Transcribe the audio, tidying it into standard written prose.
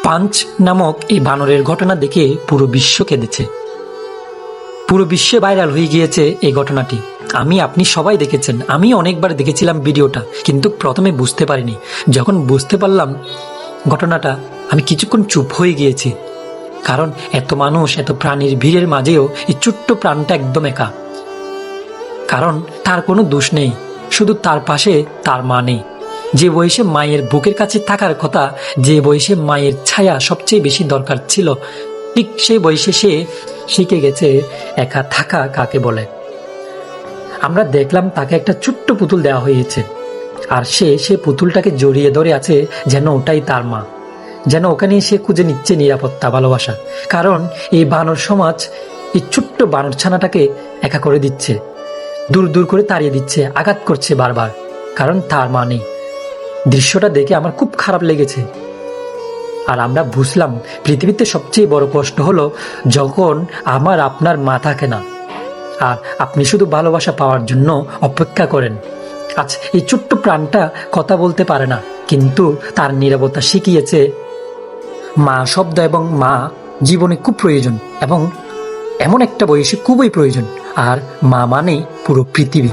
Punch নামক এই বানরের ঘটনা দেখে পুরো বিশ্ব কেঁদেছে। পুরো বিশ্বে ভাইরাল হয়ে গিয়েছে এই ঘটনাটি। আপনি সবাই দেখেছেন, আমি অনেকবার দেখেছিলাম ভিডিওটা, কিন্তু প্রথমে বুঝতে পারিনি। যখন বুঝতে পারলাম ঘটনাটা, আমি কিছুক্ষণ চুপ হয়ে গিয়েছি। কারণ এত মানুষ, এত প্রাণীর ভিড়ের মাঝেও এই ছোট্ট প্রাণটা একদম একা। কারণ তার কোনো দোষ নেই, শুধু তার পাশে তার মা নেই। যে বয়সে মায়ের বুকের কাছে থাকার কথা, যে বয়সে মায়ের ছায়া সবচেয়ে বেশি দরকার ছিল, ঠিক সেই বয়সে সে শিখে গেছে একা থাকা কাকে বলে। আমরা দেখলাম তাকে একটা ছোট্ট পুতুল দেওয়া হয়েছে, আর সে পুতুলটাকে জড়িয়ে ধরে আছে যেন ওটাই তার মা, যেন ওখানে সে খুঁজে নিচ্ছে নিরাপত্তা, ভালোবাসা। কারণ এই বানর সমাজ এই ছোট্ট বানর ছানাটাকে একা করে দিচ্ছে, দূর দূর করে তাড়িয়ে দিচ্ছে, আঘাত করছে বারবার, কারণ তার মা নেই। দৃশ্যটা দেখে আমার খুব খারাপ লেগেছে। আর আমরা বুঝলাম পৃথিবীতে সবচেয়ে বড় কষ্ট হলো যখন আমার আপনার মা থাকে না, আর আপনি শুধু ভালোবাসা পাওয়ার জন্য অপেক্ষা করেন। আচ্ছা, এই ছোট্ট প্রাণটা কথা বলতে পারে না, কিন্তু তার নীরবতা শিখিয়েছে মা শব্দ এবং মা জীবনে খুব প্রয়োজন, এবং এমন একটা বয়সে খুবই প্রয়োজন। আর মা মানেই পুরো পৃথিবী।